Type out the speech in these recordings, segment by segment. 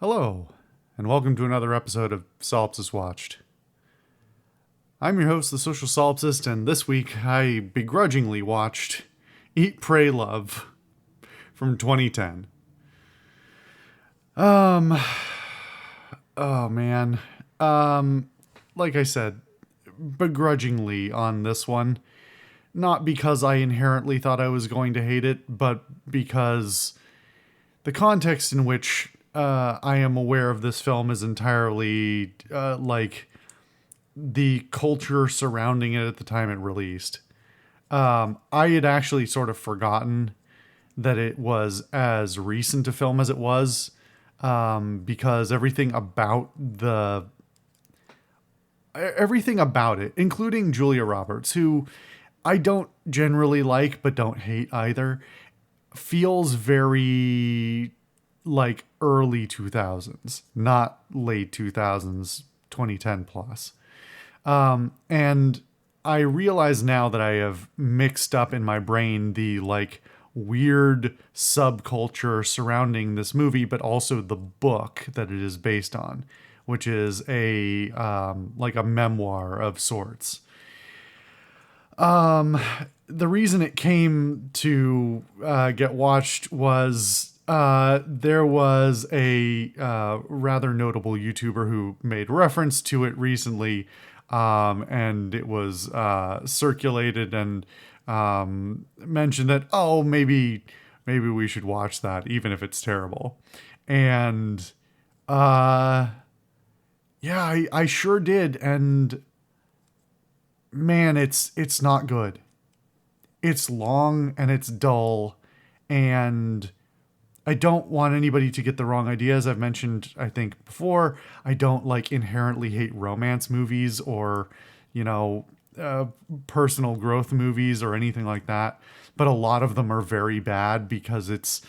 Hello, and welcome to another episode of Solipsist Watched. I'm your host, the Social Solipsist, and this week I begrudgingly watched Eat, Pray, Love from 2010. Um, oh man. Like I said, begrudgingly on this one. Not because I inherently thought I was going to hate it, but because the context in which I am aware of this film is entirely like the culture surrounding it at the time it released. I had actually sort of forgotten that it was as recent a film as it was, because everything about it, including Julia Roberts, who I don't generally like but don't hate either, feels very like early 2000s, not late 2000s, 2010 plus. And I realize now that I have mixed up in my brain the like weird subculture surrounding this movie, but also the book that it is based on, which is a like a memoir of sorts. The reason it came to get watched was there was a rather notable YouTuber who made reference to it recently, and it was circulated and mentioned that, oh, maybe we should watch that even if it's terrible. And yeah, I sure did. And man, it's not good. It's long and it's dull, and I don't want anybody to get the wrong idea. As I've mentioned, I think before, I don't like inherently hate romance movies or, you know, personal growth movies or anything like that. But a lot of them are very bad because it's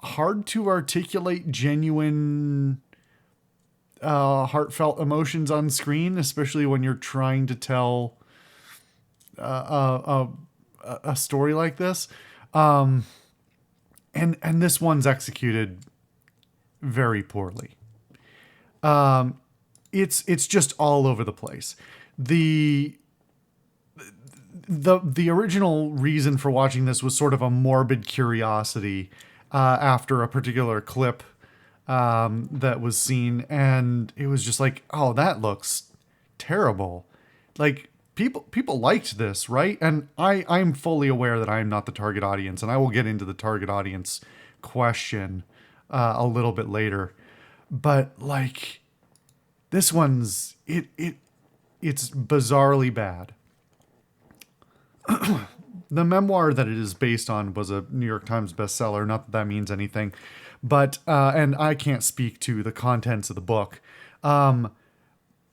hard to articulate genuine, heartfelt emotions on screen, especially when you're trying to tell a story like this. And this one's executed very poorly. It's just all over the place. The original reason for watching this was sort of a morbid curiosity after a particular clip that was seen, and it was just like, oh, that looks terrible. Like people liked this, right? And I'm fully aware that I am not the target audience, and I will get into the target audience question a little bit later. But like this one's it's bizarrely bad. The memoir that it is based on was a New York Times bestseller. Not that that means anything, but and I can't speak to the contents of the book,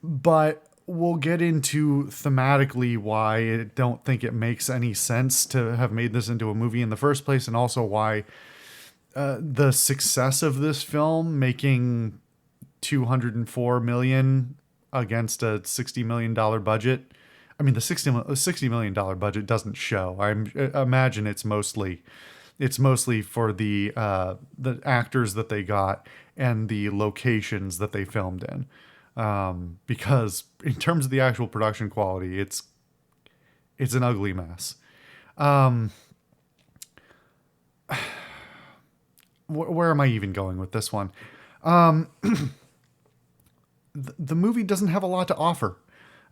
but we'll get into thematically why I don't think it makes any sense to have made this into a movie in the first place, and also why the success of this film making 204 million against a $60 million budget. I mean, the $60 million budget doesn't show. I imagine it's mostly for the actors that they got and the locations that they filmed in. Because in terms of the actual production quality, it's an ugly mess. Where am I even going with this one? The movie doesn't have a lot to offer.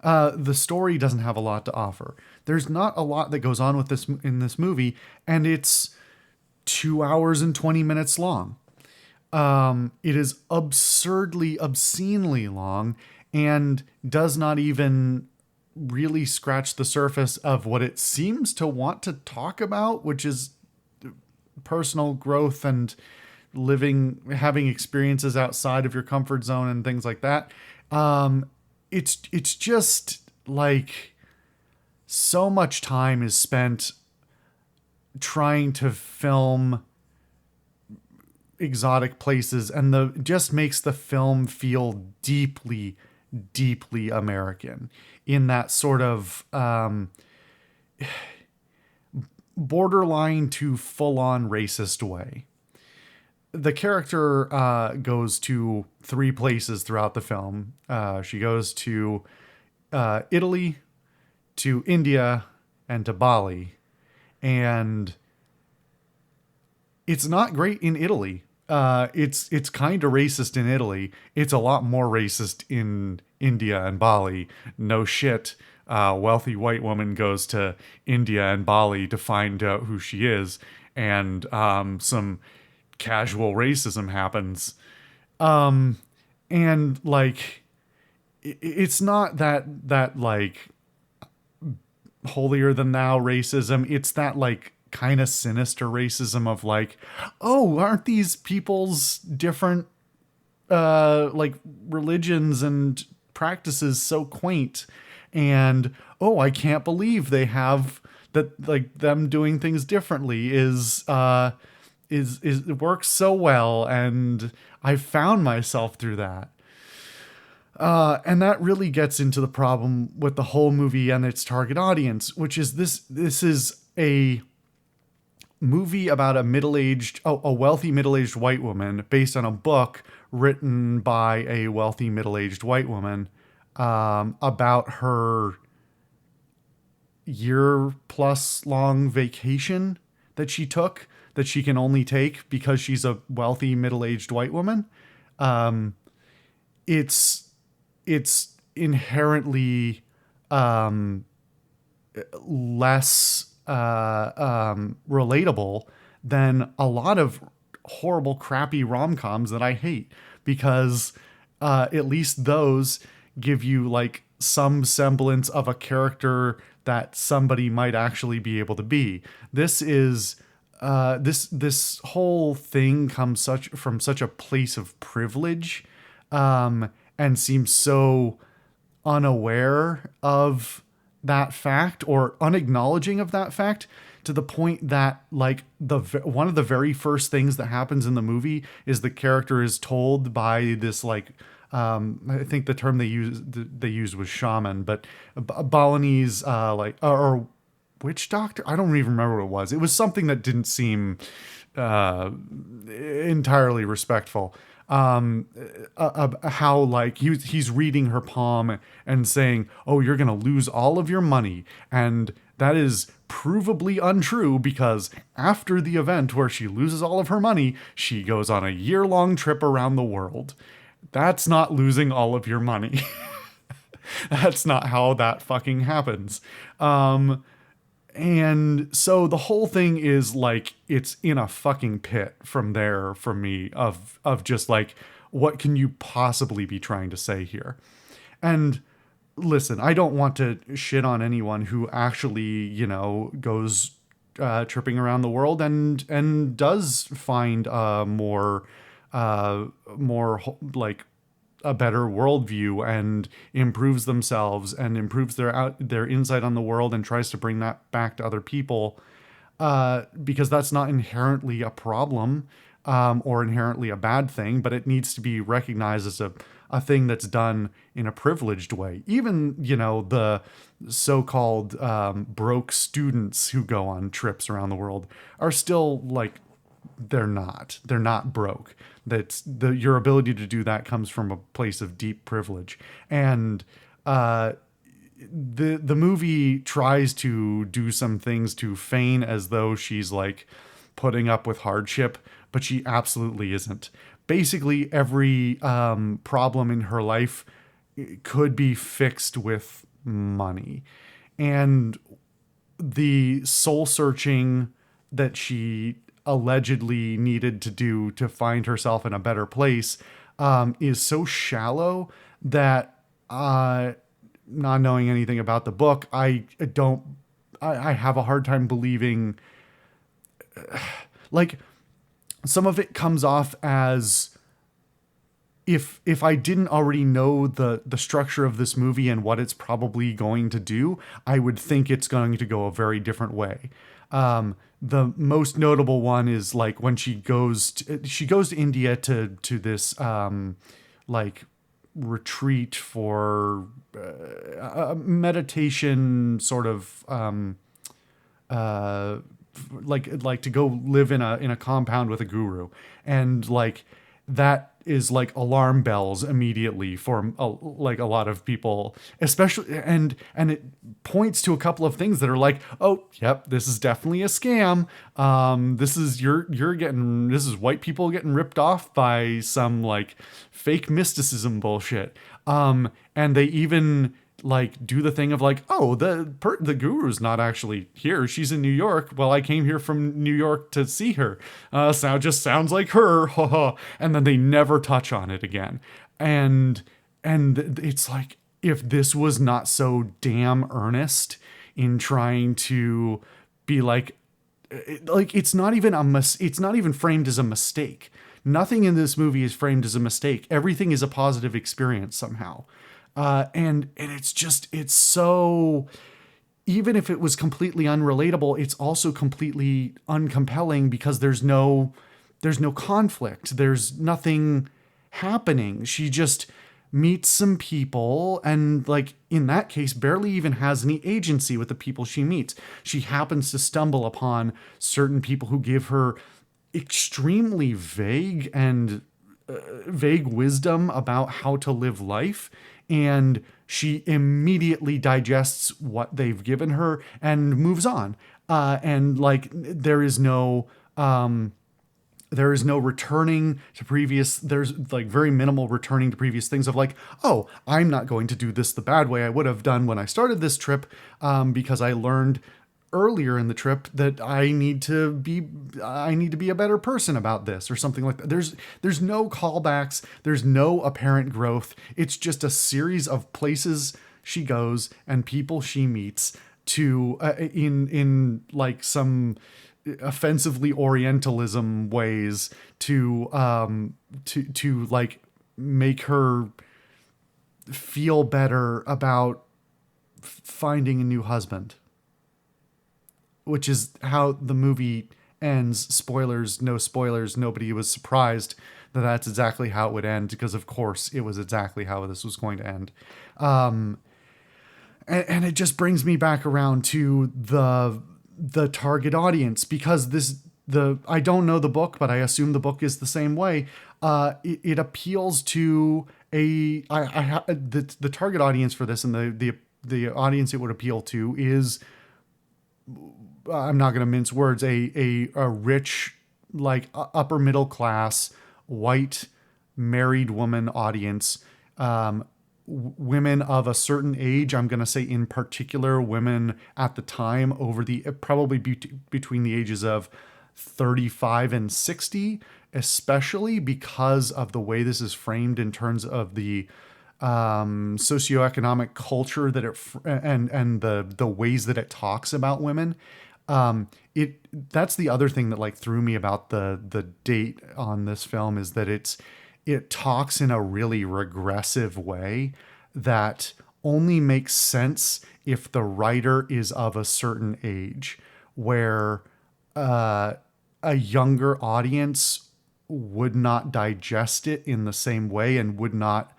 The story doesn't have a lot to offer. There's not a lot that goes on with this in this movie, and it's 2 hours and 20 minutes long. It is absurdly, obscenely long, and does not even really scratch the surface of what it seems to want to talk about, which is personal growth and having experiences outside of your comfort zone and things like that. It's just like so much time is spent trying to film exotic places, and the just makes the film feel deeply, deeply American in that sort of borderline to full on racist way. the character goes to three places throughout the film. She goes to Italy, to India, and to Bali. And it's not great in Italy. It's kind of racist in Italy. It's a lot more racist in India and Bali. No shit. Wealthy white woman goes to India and Bali to find out who she is, and some casual racism happens. And like, it's not that like holier than thou racism. It's that like kind of sinister racism of like, oh, aren't these people's different like religions and practices so quaint? And oh, I can't believe they have that, like them doing things differently is it works so well, and I found myself through that. And that really gets into the problem with the whole movie and its target audience, which is this is a movie about a wealthy middle-aged white woman based on a book written by a wealthy middle-aged white woman, about her year plus long vacation that she took, that she can only take because she's a wealthy middle-aged white woman. It's inherently less relatable than a lot of horrible, crappy rom-coms that I hate, because at least those give you like some semblance of a character that somebody might actually be able to be. This is this whole thing comes from such a place of privilege, and seems so unaware of that fact, or unacknowledging of that fact, to the point that like one of the very first things that happens in the movie is the character is told by this like, I think the term they used was shaman, but Balinese like, or witch doctor. I don't even remember what it was. It was something that didn't seem entirely respectful. How like he's reading her palm and saying, "Oh, you're gonna lose all of your money," and that is provably untrue, because after the event where she loses all of her money, she goes on a year-long trip around the world. That's not losing all of your money. That's not how that fucking happens. And so the whole thing is like, it's in a fucking pit from there for me, of just like, what can you possibly be trying to say here? And listen, I don't want to shit on anyone who actually, goes tripping around the world and does find like a better worldview, and improves themselves and improves their insight on the world, and tries to bring that back to other people, because that's not inherently a problem, or inherently a bad thing, but it needs to be recognized as a thing that's done in a privileged way. Even, the so-called broke students who go on trips around the world are still like, they're not broke. That's your ability to do that comes from a place of deep privilege. And the movie tries to do some things to feign as though she's like putting up with hardship, but she absolutely isn't. Basically every problem in her life could be fixed with money. And the soul searching that she allegedly needed to do to find herself in a better place, is so shallow that, not knowing anything about the book, I have a hard time believing, like, some of it comes off as, if I didn't already know the structure of this movie and what it's probably going to do, I would think it's going to go a very different way. The most notable one is like when she goes to India to this like retreat for a meditation sort of like to go live in a compound with a guru, and like that is like alarm bells immediately for like a lot of people, especially, and it points to a couple of things that are like, oh yep, this is definitely a scam. This is you're getting, this is white people getting ripped off by some like fake mysticism bullshit. And they even like do the thing of like, oh, the guru's not actually here, she's in New York. Well, I came here from New York to see her. So just sounds like her. And then they never touch on it again. And it's like, if this was not so damn earnest in trying to be like it's not even it's not even framed as a mistake. Nothing in this movie is framed as a mistake. Everything is a positive experience somehow. And it's just, it's so, even if it was completely unrelatable, it's also completely uncompelling because there's no conflict. There's nothing happening. She just meets some people and, like, in that case, barely even has any agency with the people she meets. She happens to stumble upon certain people who give her extremely vague and vague wisdom about how to live life, and she immediately digests what they've given her and moves on. And like there is no returning to previous, there's like very minimal returning to previous things of like, oh, I'm not going to do this the bad way I would have done when I started this trip, because I learned earlier in the trip that I need to be a better person about this, or something like that. There's no callbacks, there's no apparent growth. It's just a series of places she goes and people she meets to in like some offensively Orientalism ways to like make her feel better about finding a new husband, which is how the movie ends. Spoilers, no spoilers. Nobody was surprised that that's exactly how it would end, because of course it was exactly how this was going to end. And it just brings me back around to the target audience, because I don't know the book, but I assume the book is the same way. It appeals to the target audience for this, and the audience it would appeal to is, I'm not going to mince words, a rich, like upper middle class, white, married woman audience. Women of a certain age, I'm going to say in particular women at the time over the, probably between the ages of 35 and 60, especially because of the way this is framed in terms of the socioeconomic culture that and the ways that it talks about women. That's the other thing that like threw me about the date on this film, is that it talks in a really regressive way that only makes sense if the writer is of a certain age, where a younger audience would not digest it in the same way and would not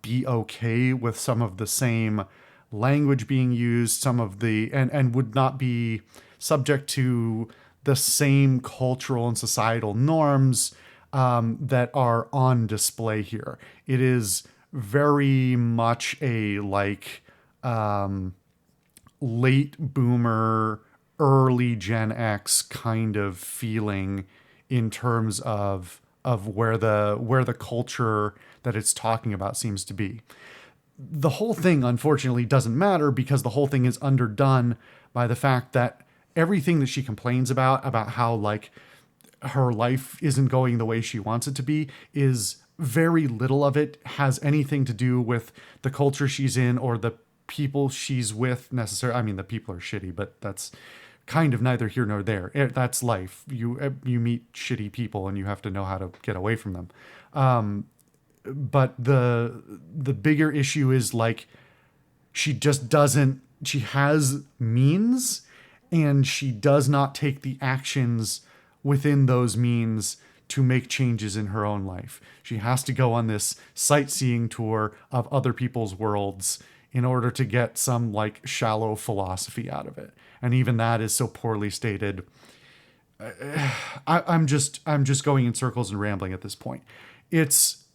be okay with some of the same language being used, some of the, and would not be subject to the same cultural and societal norms that are on display here. It is very much a like late boomer, early Gen X kind of feeling in terms of where the culture that it's talking about seems to be. The whole thing, unfortunately, doesn't matter, because the whole thing is underdone by the fact that everything that she complains about how like her life isn't going the way she wants it to be, is very little of it has anything to do with the culture she's in or the people she's with necessarily. I mean, the people are shitty, but that's kind of neither here nor there. That's life. You meet shitty people and you have to know how to get away from them. But the bigger issue is like, she has means, and she does not take the actions within those means to make changes in her own life. She has to go on this sightseeing tour of other people's worlds in order to get some like shallow philosophy out of it. and even that is so poorly stated. I'm just going in circles and rambling at this point. It's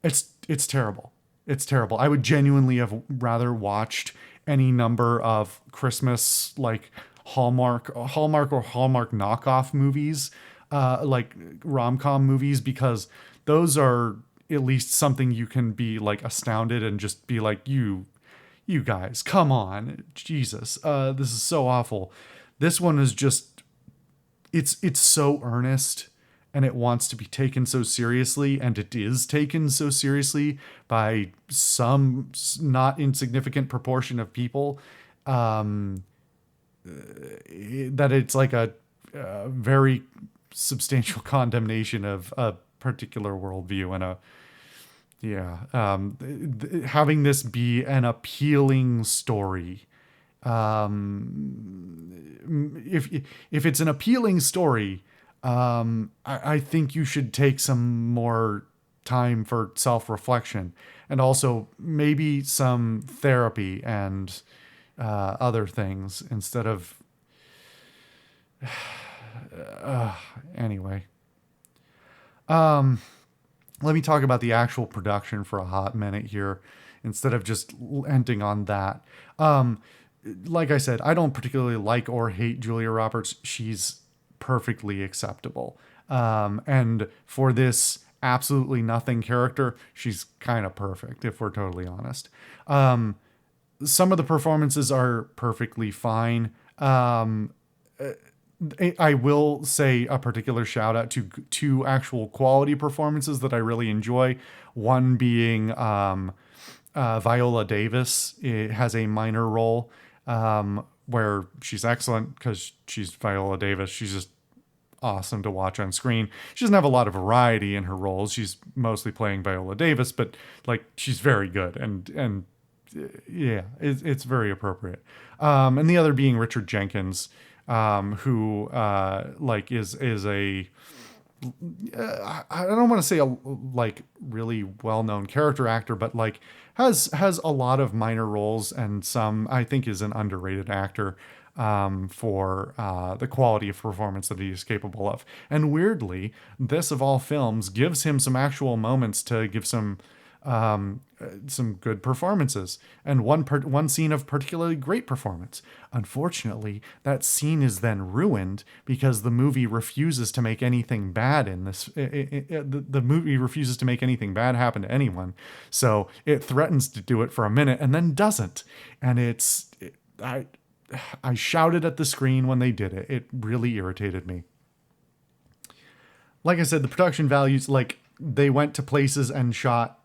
it's terrible. It's terrible. I would genuinely have rather watched any number of Christmas like Hallmark or Hallmark knockoff movies, like rom-com movies, because those are at least something you can be like astounded and just be like, you guys, come on, Jesus, this is so awful. This one is just, it's so earnest, and it wants to be taken so seriously, and it is taken so seriously by some not insignificant proportion of people, that it's like a very substantial condemnation of a particular worldview, and a yeah, having this be an appealing story. If it's an appealing story, I think you should take some more time for self-reflection, and also maybe some therapy and other things instead of anyway. Let me talk about the actual production for a hot minute here instead of just ending on that. Like I said, I don't particularly like or hate Julia Roberts. She's perfectly acceptable. And for this absolutely nothing character, she's kind of perfect, if we're totally honest. Some of the performances are perfectly fine. I will say a particular shout out to two actual quality performances that I really enjoy. One being Viola Davis. It has a minor role where she's excellent because she's Viola Davis. She's just awesome to watch on screen. She doesn't have a lot of variety in her roles. She's mostly playing Viola Davis, but like she's very good, and yeah, it's very appropriate. And the other being Richard Jenkins, who like is a I don't want to say a like really well-known character actor, but like has a lot of minor roles, and some I think is an underrated actor for the quality of performance that he is capable of. And weirdly, this of all films gives him some actual moments to give some good performances, and one scene of particularly great performance. Unfortunately, that scene is then ruined because the movie refuses to make anything bad in this. The movie refuses to make anything bad happen to anyone, so it threatens to do it for a minute and then doesn't. And I shouted at the screen when they did it. It really irritated me. Like I said, the production values, like they went to places and shot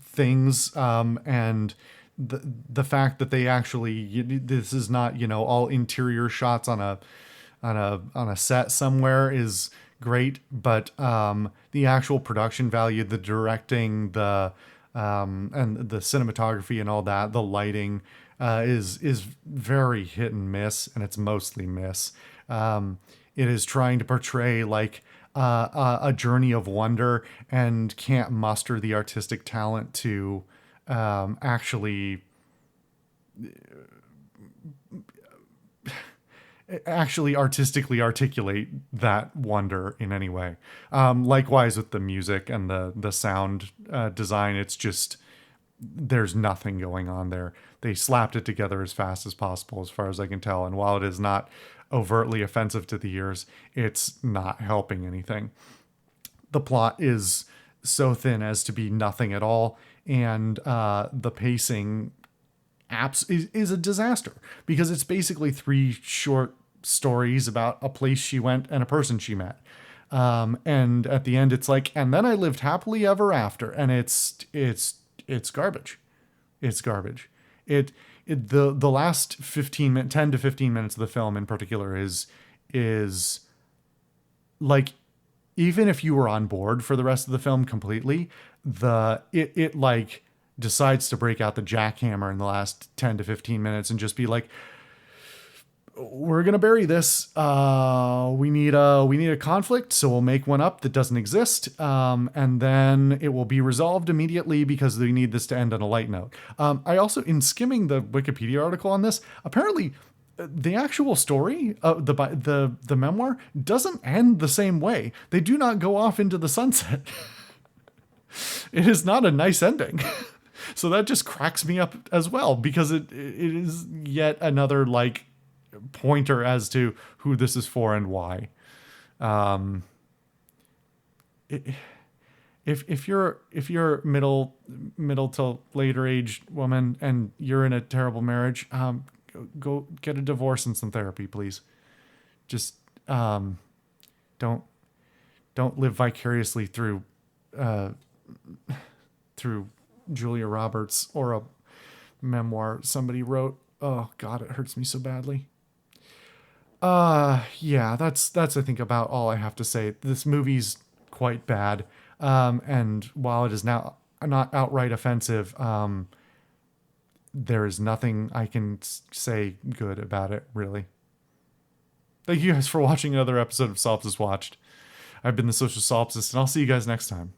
things, and the fact that they actually, this is not, all interior shots on a set somewhere is great, but the actual production value, the directing, the and the cinematography and all that, the lighting is very hit and miss, and it's mostly miss. It is trying to portray like a journey of wonder, and can't muster the artistic talent to actually artistically articulate that wonder in any way. Likewise with the music and the sound design, it's just, there's nothing going on there. They slapped it together as fast as possible, as far as I can tell. And while it is not overtly offensive to the ears, it's not helping anything. The plot is so thin as to be nothing at all, and the pacing is a disaster, because it's basically three short stories about a place she went and a person she met. And at the end, it's like, and then I lived happily ever after, and it's garbage. It's garbage. The last 10 to 15 minutes of the film in particular is like, even if you were on board for the rest of the film completely, it like decides to break out the jackhammer in the last 10 to 15 minutes and just be like, we're going to bury this. We need a conflict, so we'll make one up that doesn't exist. And then it will be resolved immediately because we need this to end on a light note. I also, in skimming the Wikipedia article on this, apparently the actual story, the memoir, doesn't end the same way. They do not go off into the sunset. It is not a nice ending. So that just cracks me up as well, because it is yet another like pointer as to who this is for and why. It, if you're middle to later aged woman and you're in a terrible marriage, go get a divorce and some therapy, please. Just don't live vicariously through Julia Roberts or a memoir somebody wrote. Oh God, it hurts me so badly. Yeah, that's I think about all I have to say. This movie's quite bad. And while it is now not outright offensive, there is nothing I can say good about it, really. Thank you guys for watching another episode of Solipsist Watched. I've been the Social Solipsist, and I'll see you guys next time.